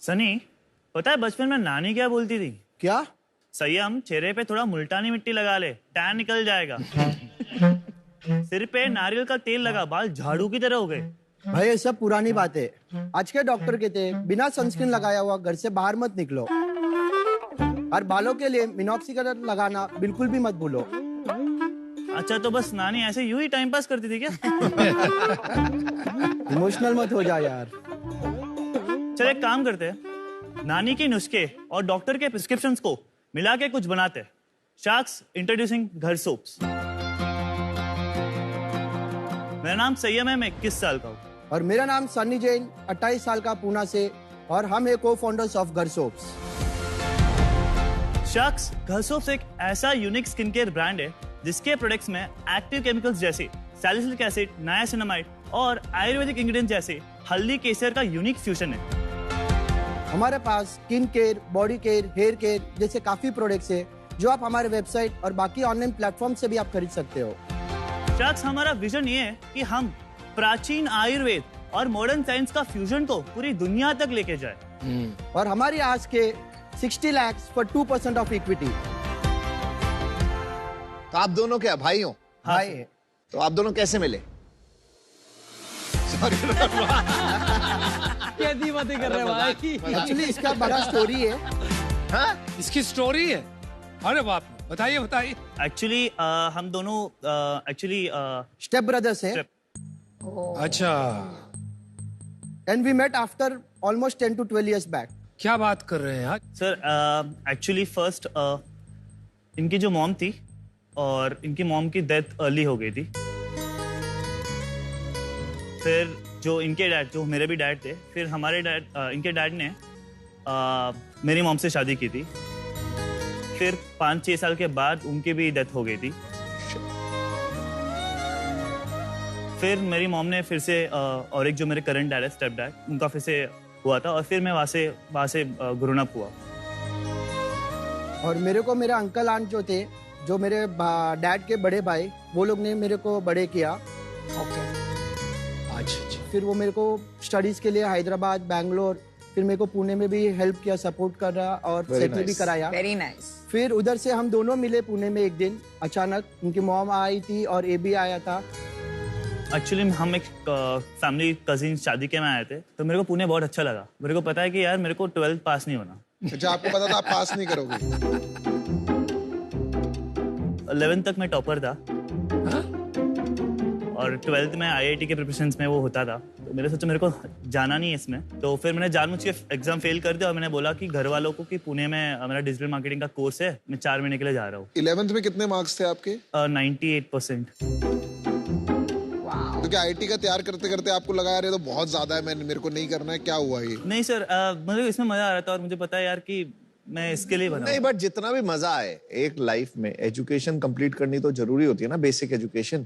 सनी, पता है बचपन में नानी क्या बोलती थी? क्या? संयम, चेहरे पे थोड़ा मुल्तानी मिट्टी लगा ले, टैन निकल जाएगा। सिर पे नारियल का तेल लगा, बाल झाड़ू की तरह हो गए। भाई ये सब पुरानी बात है। आज के डॉक्टर कहते हैं बिना सनस्क्रीन लगाया हुआ घर से बाहर मत निकलो, और बालों के लिए मिनॉक्सिडिल लगाना बिल्कुल भी मत भूलो। अच्छा, तो बस नानी ऐसे यूं ही टाइम पास करती थी क्या? इमोशनल मत हो जा यार। चल एक काम करते हैं, नानी के नुस्खे और डॉक्टर के प्रिस्क्रिप्शंस को मिला के कुछ बनाते हैं। शार्क्स इंट्रोड्यूसिंग घर सोप्स। मेरा नाम संयम है, मैं 21 साल का हूँ। और मेरा नाम सनी जैन, 28 साल का, पूना से, और हम है को फाउंडर्स ऑफ घर सोप्स। शार्क्स घर सोप्स एक ऐसा यूनिक स्किन केयर ब्रांड है जिसके प्रोडक्ट्स में एक्टिव केमिकल्स जैसे सैलिसिलिक एसिड, नायासिनामाइड और आयुर्वेदिक इंग्रेडिएंट्स जैसे हल्दी केसर का यूनिक फ्यूजन है। हमारे पास skin care, body care, hair care जैसे काफी प्रोडक्ट्स है जो आप हमारे वेबसाइट और बाकी ऑनलाइन प्लेटफॉर्म से भी आप खरीद सकते हो। शार्क्स, हमारा विजन ये है कि हम प्राचीन आयुर्वेद और मॉडर्न साइंस का फ्यूजन को पूरी दुनिया तक लेके जाए। और हमारी आज के 60 लाख फॉर 2% ऑफ इक्विटी। तो आप दोनों क्या भाई हो? भाई। तो आप दोनों कैसे मिले? कैसी बातें कर रहे हैं भाई? एक्चुअली इसका बड़ा स्टोरी है। हाँ? इसकी स्टोरी है? अरे बाप रे, बताइए बताइए। एक्चुअली हम दोनों स्टेप ब्रदर्स हैं। अच्छा, and we met after almost 10 to 12 years back. क्या बात कर रहे हैं यार? सर एक्चुअली फर्स्ट इनकी जो मॉम थी और इनकी मॉम की डेथ अर्ली हो गई थी। फिर जो इनके डैड, जो मेरे भी डैड थे, फिर हमारे डैड, इनके डैड ने मेरी मॉम से शादी की थी। फिर 5-6 साल के बाद उनकी भी डेथ हो गई थी। फिर मेरी मॉम ने फिर से और एक जो मेरे करंट डैड है, स्टेप डैड, उनका फिर से हुआ था, और फिर मैं वहाँ से ग्रोन अप हुआ। और मेरे को मेरे अंकल आंट जो थे, जो मेरे डैड के बड़े भाई, वो लोग ने मेरे को बड़े किया। अच्छा। फिर वो मेरे को स्टडीज के लिए हैदराबाद, बैंगलोर, फिर मेरे को पुणे में भी हेल्प किया, सपोर्ट कर रहा, और सेटल भी कराया। Very nice. फिर उधर से हम दोनों मिले पुणे में एक दिन अचानक। उनकी मॉम आई थी और ए भी आया था। एक्चुअली हम एक फैमिली कजिन शादी के में आए थे, तो मेरे को पुणे बहुत अच्छा लगा। मेरे को पता है कि यार मेरे को 12th पास नहीं होना। अच्छा, आपको पता था आप पास नहीं करोगे? 11th तक मैं टॉपर था। और 12th में IIT के प्रिपरेशंस में वो होता था, तो मेरे सोचा मेरे को जाना नहीं है इसमें। तो फिर मैंने जानबूझ के एग्जाम फेल कर दिया, और मैंने बोला कि घर वालों को कि पुणे में मेरा डिजिटल मार्केटिंग का कोर्स है, मैं 4 महीने के लिए जा रहा हूँ। 11th में कितने मार्क्स थे आपके? 98%। तो क्या IIT का तैयार करते करते आपको लगा यार ये तो बहुत ज्यादा है, मेरे को नहीं करना है, क्या हुआ ये? नहीं सर, मुझे इसमें मजा आ रहा था, और मुझे पता है यार कि मैं इसके लिए बना। नहीं, बट जितना भी मजा आए एक लाइफ में, एजुकेशन कंप्लीट करनी तो जरूरी होती है ना, बेसिक एजुकेशन।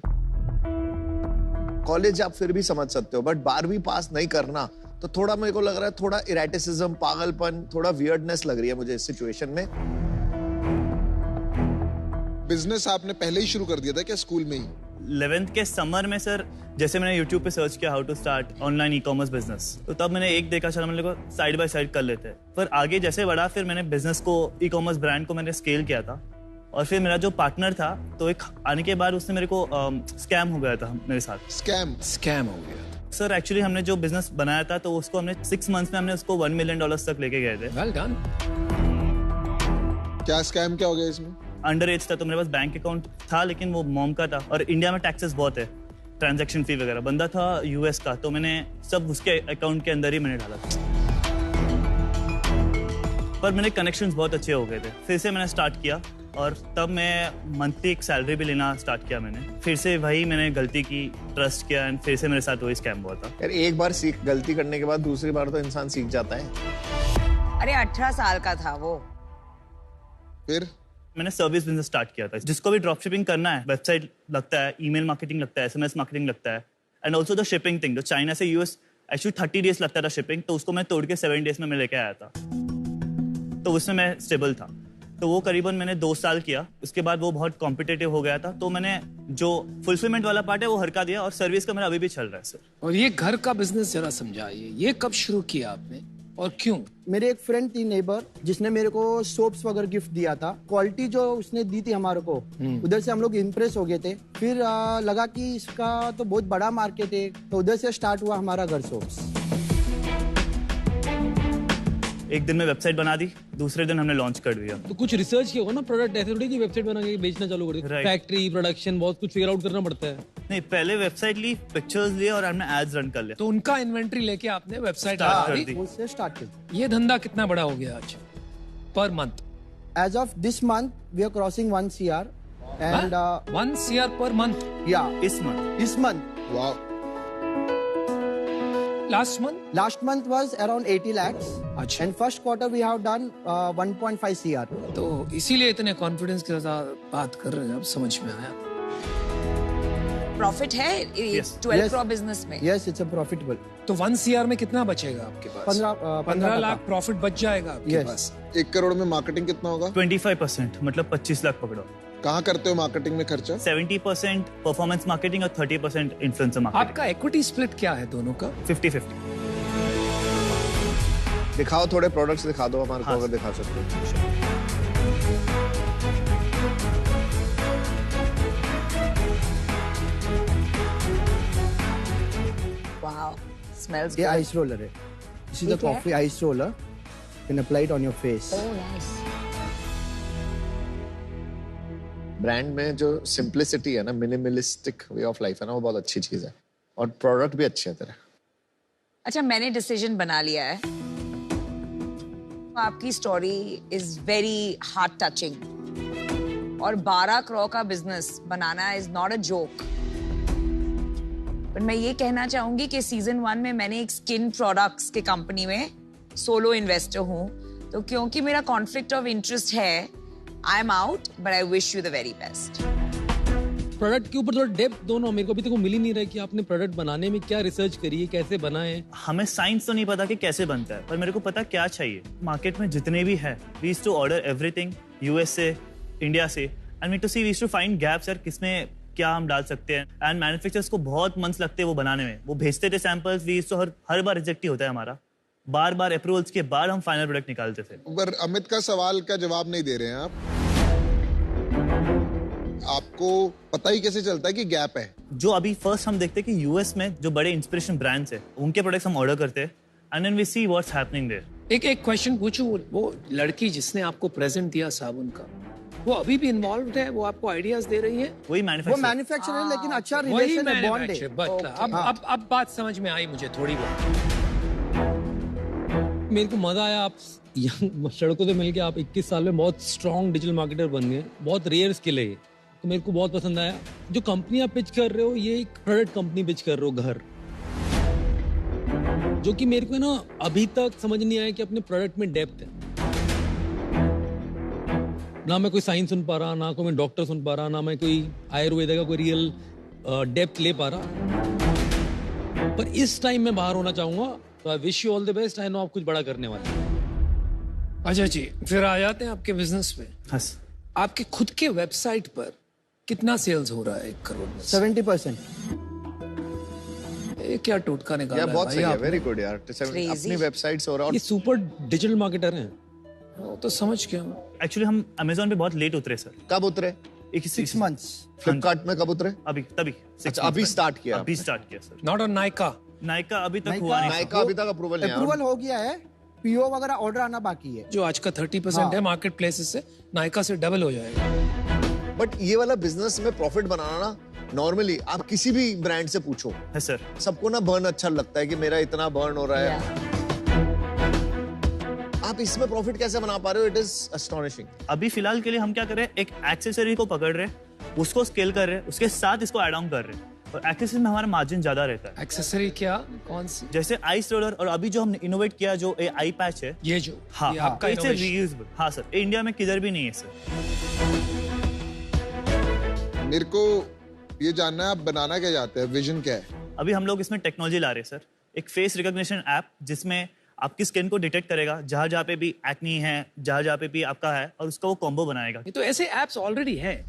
कॉलेज आप फिर भी समझ सकते हो, बट 12वीं पास नहीं करना तो थोड़ा मेरे को लग रहा है, थोड़ा इरेटिसिज्म, पागलपन, थोड़ा वियर्डनेस लग रही है मुझे इस सिचुएशन में। बिजनेस आपने पहले ही शुरू कर दिया था क्या स्कूल में ही? 11th के समर में सर, जैसे मैंने YouTube पे सर्च किया how to start online ecommerce business, तो तब मैंने एक देखा, चला मैंने को साइड बाय साइड कर लेते हैं। पर आगे जैसे बढ़ा, फिर मैंने बिजनेस को, ई-कॉमर्स ब्रांड को मैंने स्केल किया था। और फिर मेरा जो पार्टनर था, तो एक आने के बाद उसने मेरे को स्कैम हो गया था मेरे साथ। स्कैम हो गया सर एक्चुअली हमने जो बिजनेस बनाया था, तो उसको हमने 6 मंथ्स में हमने उसको $1 million तक लेके गए थे। Well done. क्या स्कैम क्या हो गया इसमें? अंडर एज था, तो मेरे पास बैंक अकाउंट था, लेकिन वो मॉम का था, और इंडिया में टैक्सेस बहुत है, ट्रांजैक्शन फी वगैरह। बंदा था US का, तो मैंने सब उसके अकाउंट के अंदर ही मैंने डाला था। पर मेरे कनेक्शंस बहुत अच्छे हो गए थे। फिर से मैंने स्टार्ट किया, और तब मैं मंथली एक सैलरी भी लेना स्टार्ट किया मैंने। फिर से वही मैंने गलती की, ट्रस्ट किया, एंड फिर से मेरे साथ वही स्कैम हुआ था। यार एक बार गलती करने के बाद दूसरी बार तो इंसान सीख जाता है। अरे 18 साल का था वो। फिर मैंने सर्विस बिजनेस स्टार्ट किया था। जिसको भी ड्रॉप शिपिंग करना है, वेबसाइट लगता है, ईमेल मार्केटिंग लगता है, SMS मार्केटिंग लगता है, and also the shipping thing. जो चाइना से US एक्चुअली 30 डेज लगता था शिपिंग, तो उसको मैं तोड़ के 7 डेज में मैं लेके आया था। तो उसमें मैं स्टेबल था। तो वो करीबन मैंने 2 साल किया। उसके बाद वो बहुत कॉम्पिटिटिव हो गया था, तो मैंने जो फुलफिलमेंट वाला पार्ट है वो हरका दिया, और सर्विस का मेरा अभी भी चल रहा है सर। और ये घर का बिजनेस जरा समझाइए, ये कब शुरू किया आपने? और क्यों? मेरे एक फ्रेंड थी नेबर जिसने मेरे को सोप्स वगैरह गिफ्ट दिया था। क्वालिटी जो उसने दी थी हमारे को, उधर से हम लोग इम्प्रेस हो गए थे। फिर लगा कि इसका तो बहुत बड़ा मार्केट है, तो उधर से स्टार्ट हुआ हमारा घर सोप्स। एक दिन में वेबसाइट बना दी, दूसरे दिन हमने लॉन्च कर दिया। तो कुछ रिसर्च किया होगा ना, प्रोडक्ट ऐसे थोड़ी कि वेबसाइट बना के बेचना चालू कर दिया। Right. फैक्ट्री, प्रोडक्शन, बहुत कुछ फिगर आउट करना पड़ता है। नहीं, पहले वेबसाइट ली, पिक्चर्स लिए और हमने एड्स रन कर लिया। तो उनका इन्वेंट्री लेके आपने वेबसाइट Start बना कर दी। दी। उससे स्टार्ट किया। ये धंधा कितना बड़ा हो गया आज per month? As of this month, we are crossing 1 CR, and 1 CR per month? yeah, इस मंथ this month, वाह, last month? last month was around 80 lakhs, अच्छा। and first quarter we have done 1.5 CR. तो इसीलिए इतने confidence के साथ बात कर रहे हैं, अब समझ में आया। प्रॉफिट है Yes. 12 Yes. करोड़ बिजनेस में। Yes, it's a profitable. तो 1 CR में कितना बचेगा आपके पास? 15 लाख प्रॉफिट बच जाएगा आपके Yes. पास। 1 करोड़ में मार्केटिंग कितना होगा? 25%, मतलब 25 लाख पकड़ो। कहाँ करते हो मार्केटिंग में खर्चा? 70% परफॉर्मेंस मार्केटिंग और 30% इन्फ्लुएंसर मार्केटिंग। आपका इक्विटी स्प्लिट क्या है दोनों का? 50-50। दिखाओ थोड़े प्रोडक्ट्स दिखा दो हमारे को, हाँ। अगर दिखा सकते हो। वाओ, स्मेल्स ये गुड। ice roller है. This is ये the क्या है? coffee ice roller. You can apply it on your face. Oh nice. Brand में जो सिंप्लिसिटी है ना, मिनिमलिस्टिक वे ऑफ लाइफ है ना, वो बहुत अच्छी चीज है। और प्रोडक्ट भी अच्छे हैं तेरे। अच्छा, मैंने डिसीजन बना लिया है। आपकी story is very heart touching और 12 करोड़ का business banana is not a joke. पर मैं ये कहना चाहूंगी कि सीजन 1 में मैंने एक स्किन प्रोडक्ट्स के कंपनी में सोलो इन्वेस्टर हूँ, तो क्योंकि मेरा कॉन्फ्लिक्ट ऑफ इंटरेस्ट है, I am out, but I wish you the very best. Product के ऊपर थोड़ा डेप्थ दो ना, मेरे को अभी तक वो मिल ही नहीं रहा है कि आपने प्रोडक्ट बनाने में क्या रिसर्च करी है, कैसे बनाए। हमें साइंस तो नहीं पता कि कैसे बनता है, पर मेरे को पता क्या चाहिए। मार्केट में जितने भी है, we used to order everything US से, इंडिया से, and we to see, we used to find gaps यार, किसमें क्या हम डाल सकते हैं। एंड मैन्युफैक्चरर्स को बहुत मंथ्स लगते हैं वो बनाने में। वो भेजते थे सैंपल्स, वी यूज्ड टू हर बार रिजेक्ट ही होता है हमारा। बार बार अप्रूवल्स के बाद हम फाइनल प्रोडक्ट निकालते थे। पर अमित का सवाल का जवाब नहीं दे रहे हैं आप। आपको पता ही कैसे चलता है कि गैप है? जो अभी फर्स्ट हम देखते हैं कि यूएस में जो बड़े इंस्पिरेशन ब्रांड्स है, उनके प्रोडक्ट्स हम ऑर्डर करते हैं, and then we see what's happening there. एक क्वेश्चन पूछूं, वो लड़की जिसने आपको प्रेजेंट दिया साबुन का, वो अभी भी इन्वॉल्व है? वो आपको आइडियाज दे रही है? वही वो मैन्युफैक्चर। मैन्युफैक्चर है, लेकिन अच्छा वही रिलेशन है, बॉन्ड मैन्युफैक्चर। है। बट अब बात समझ में आई मुझे थोड़ी बहुत। मेरे को मजा आया, आप यंग सड़कों से मिलके आप 21 साल में बहुत स्ट्रॉन्ग डिजिटल मार्केटर बन गए। बहुत रेयर स्किल है ये, तो मेरे को बहुत पसंद आया। जो कंपनी आप पिच कर रहे हो, ये एक प्रोडक्ट कंपनी पिच कर रहे हो, घर, जो कि मेरे को ना अभी तक समझ नहीं आया कि अपने प्रोडक्ट में डेप्थ है। ना मैं कोई साइंस सुन पा रहा, ना कोई मैं डॉक्टर सुन पा रहा, ना मैं कोई आयुर्वेद का कोई रियल डेप्थ ले पा रहा। पर इस टाइम में बाहर होना चाहूंगा, तो I wish you all the best. I know आप कुछ बड़ा करने वाले हैं। अच्छा जी, फिर आ जाते हैं आपके बिजनेस पे। हस आपके खुद के वेबसाइट पर कितना सेल्स हो रहा है 1 करोड़ में? 70%. ये क्या टोटका निकाला यार है बहुत भाई सही है, आपने? वेरी गुड यार। Crazy. अपनी वेबसाइट से हो रहा है। ये सुपर डिजिटल मार्केटर हैं। वो तो समझ गया हूँ। एक्चुअली हम अमेजोन पे बहुत लेट उतरे सर। और कब उतरे? 6 months. फ्लिपकार्ट में कब उतरे? अभी तभी अच्छा, अभी start किया अभी आपने। स्टार्ट किया sir. Not on Nykaa. Nykaa अभी तक नायका- हुआ नहीं। नायका अभी तक अप्रूवल नहीं आया। अप्रूवल हो गया है, पीओ वगैरह ऑर्डर आना बाकी है। जो आज का 30% है मार्केट प्लेसेस से, नाइका से डबल हो जाएगा। बट ये वाला बिजनेस में प्रॉफिट बनाना ना, नॉर्मली आप किसी भी ब्रांड से पूछो, है सर। सबको ना बर्न अच्छा लगता है कि मेरा इतना बर्न हो रहा है। आप इसमें प्रॉफिट कैसे बना पा रहे हो? It is astonishing. अभी फिलहाल के लिए हम क्या कर रहे हैं, एक एक्सेसरी को पकड़ रहे हैं, उसको स्केल कर रहे हैं, उसके साथ इसको ऐड ऑन कर रहे हैं, और एक्सेसरी में हमारा मार्जिन ज्यादा रहता है। एक्सेसरी क्या, कौन सी? जैसे आइस रोलर, और अभी जो हमने इनोवेट किया जो आई पैच है, ये जो हाँ ये हाँ, आपका इट्स innovation। रीयूजेबल। हाँ सर, इंडिया में किधर भी नहीं है सर। मेरे को ये जानना है, आप बनाना क्या चाहते हैं? विजन क्या है? अभी हम लोग इसमें टेक्नोलॉजी ला रहे हैं सर, एक फेस रिकॉग्निशन ऐप जिसमें आपकी स्किन को डिटेक्ट करेगा, जहां जहां पे भी एक्नी है, जहां जहां पे भी आपका है, और उसका वो कॉम्बो बनाएगा। ये तो ऐसे एप्स ऑलरेडी हैं।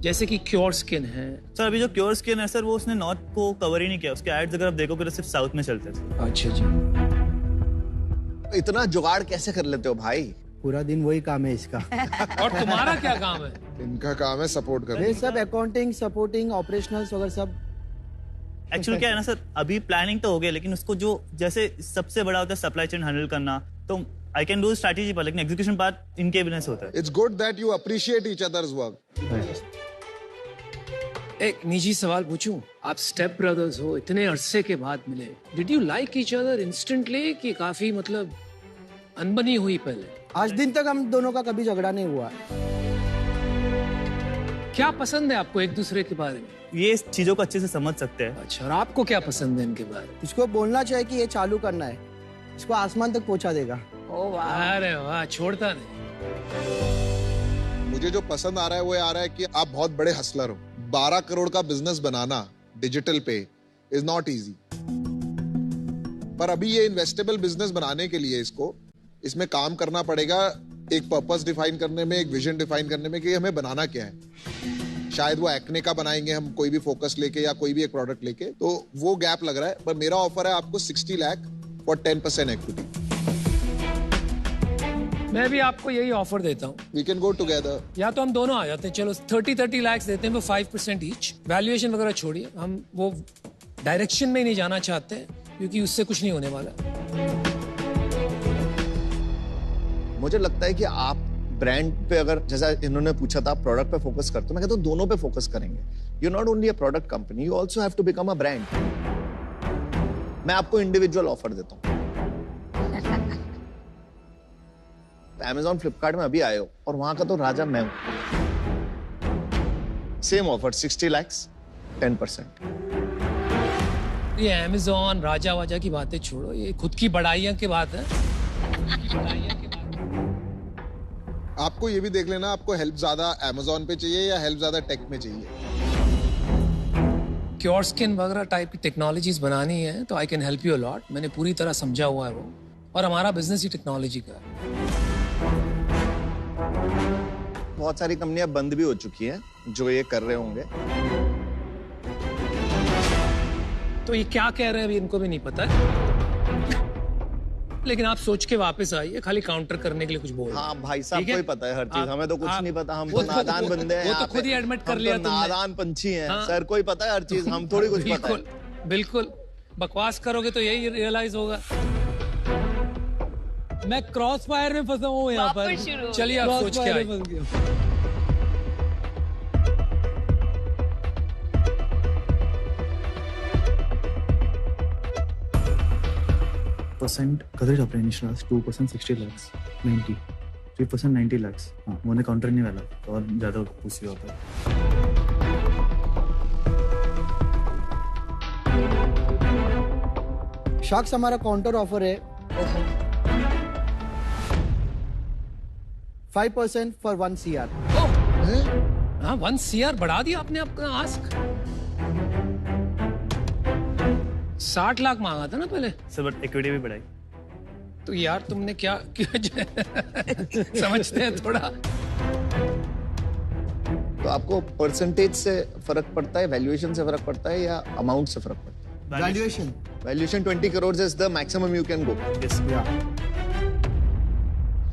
जैसे कि क्योर स्किन है। सर अभी जो क्योर स्किन है सर वो उसने नॉर्थ को कवर ही नहीं किया, उसके एड्स अगर आप देखोगे तो सिर्फ साउथ में चलते थे। अच्छा जी। इतना जुगाड़ कैसे कर लेते हो भाई? पूरा दिन वही काम है इसका। और तुम्हारा क्या काम है? इनका काम है सपोर्ट करना। ये सब अकाउंटिंग, सपोर्टिंग, ऑपरेशनल्स वगैरह सब। एक्चुअली क्या है ना सर, अभी प्लानिंग तो हो गया लेकिन उसको जो जैसे सबसे बड़ा होता है सप्लाई चेन हैंडल करना, तो आई कैन डू स्ट्रैटेजी पर, लेकिन एग्जीक्यूशन पार्ट इनके बिजनेस होता है। It's good that you appreciate each others work. एक निजी सवाल पूछूं? आप स्टेप ब्रदर्स हो, इतने अरसे के बाद मिले, did you like each other instantly कि काफी मतलब अनबनी हुई पहले? आज दिन तक हम दोनों का कभी झगड़ा नहीं हुआ। क्या पसंद है आपको एक दूसरे के बारे में? ये चीजों को अच्छे से समझ सकते हैं। अच्छा, और आपको क्या पसंद है इनके बारे में? इसको बोलना चाहिए कि ये चालू करना है, इसको आसमान तक पहुंचा देगा। ओ वाह। अरे वाह, छोड़ता नहीं। मुझे जो पसंद आ रहा है वो ये आ रहा है कि आप बहुत बड़े हसलर हो। 12 करोड़ का बिजनेस बनाना डिजिटल पे इज नॉट इजी, पर अभी ये इन्वेस्टेबल बिजनेस बनाने के लिए इसमें काम करना पड़ेगा, एक पर्पस डिफाइन करने में, एक विजन डिफाइन करने में कि हमें बनाना क्या है। शायद वो एक्ने का बनाएंगे हम कोई भी फोकस लेके या कोई भी एक प्रोडक्ट लेके, तो वो गैप लग रहा है। पर मेरा ऑफर है आपको 60 लाख फॉर 10% इक्विटी। मैं भी आपको यही ऑफर देता हूँ। We can go together. या तो हम दोनों आ जाते हैं, चलो 30 लाख देते हैं, वो 5% ईच। वैल्यूएशन वगैरह छोड़िए, हम वो डायरेक्शन में ही नहीं जाना चाहते क्योंकि उससे कुछ नहीं होने वाला। मुझे लगता है कि आप ब्रांड पे, अगर जैसा इन्होंने पूछा था, प्रोडक्ट पे फोकस करते हो, मैं कहता हूँ दोनों पे फोकस करेंगे। You not only a product company, you also have to become a brand. मैं आपको इंडिविजुअल ऑफर देता हूँ। Amazon, फ्लिपकार्ट में अभी आए हो और वहां का तो राजा मैं हूं। Same offer 60 lakh 10%। ये अमेज़न राजा वाजा की बातें छोड़ो, ये खुद की बड़ाइयां की बात है। आपको ये भी देख लेना, आपको हेल्प ज्यादा Amazon पे चाहिए या हेल्प ज्यादा टेक में चाहिए। क्योर स्किन वगैरह टाइप की टेक्नोलॉजीज बनानी है तो I can help you a lot. मैंने पूरी तरह समझा हुआ है वो, और हमारा बिजनेस ही टेक्नोलॉजी का है। बहुत सारी कंपनियां बंद भी हो चुकी हैं जो ये कर रहे होंगे। तो ये क्या कह रहे हैं अभी इनको भी नहीं पता है, लेकिन आप सोच के वापस आइए, खाली काउंटर करने के लिए कुछ बोल। हाँ भाई साहब, ठीक है? कोई पता है हर चीज, हमें तो कुछ नहीं पता, हम तो वो नादान बंदे हैं। वो यहाँ तो खुद ही पे। एडमिट कर हम लिया तो तुमने। नादान पंछी हैं। हाँ। सर कोई पता है हर चीज, हम थोड़ी कुछ पता है। बिल्कुल बिल्कुल, बकवास करोगे तो यही रियलाइज होगा। मैं क्रॉस फायर में फंसा हूँ यहाँ पर। वापस शुरू हो चलिए आप सोच के आइए। फंस गया। Percent coverage of initial 2% 60 lakhs 90 3% 90 lakhs। हाँ मैंने काउंटर नहीं वाला तो और ज्यादा पूछ लिया होता है। शार्क्स हमारा काउंटर ऑफर है 5% फॉर 1 CR। हाँ 1 CR बढ़ा दिया आपने आपका आस्क। 60 लाख मांगा था ना पहले। सर बट इक्विटी भी बढ़ाई। तो यार तुमने क्या समझते हैं थोड़ा। तो आपको परसेंटेज से फर्क पड़ता है, वैल्यूएशन से फर्क पड़ता है या अमाउंट से फर्क पड़ता है? Valuation. Valuation 20 crore is the maximum you can go. Yes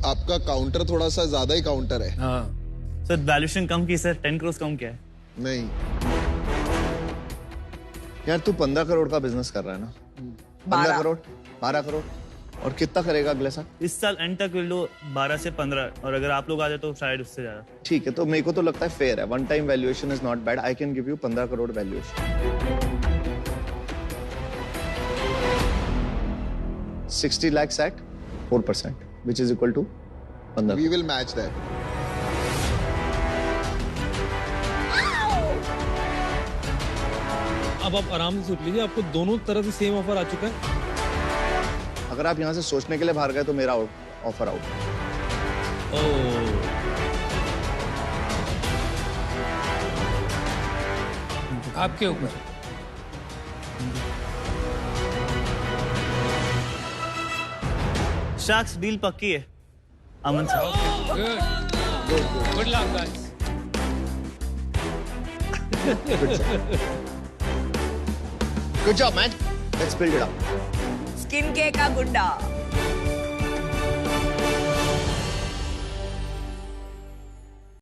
आपका काउंटर थोड़ा सा ज्यादा ही काउंटर है। हाँ सर वैल्यूएशन कम की सर, 10 करोड़ कम क्या है? नहीं, यार तू 15 करोड़ का बिजनेस कर रहा है ना। 15 करोड़ 12 करोड़ और कितना करेगा अगले साल? इस साल एंड तक विल डू 12 से 15, और अगर आप लोग आ जाए तो शायद उससे ज्यादा। ठीक है, तो मेरे को तो लगता है फेयर है। One time valuation is not bad. I can give you 15 crore valuation. 60 lakhs at 4%, which is equal to 15। we will match that। अब आप आराम से सोच लीजिए, आपको दोनों तरफ से सेम ऑफर आ चुका है। अगर आप यहाँ से सोचने के लिए बाहर गए तो मेरा ऑफर आउट। आपके ऊपर। शार्क्स डील पक्की है। अमन साहब good luck guys. Good job, man. Let's build it up. Skin के का गुंडा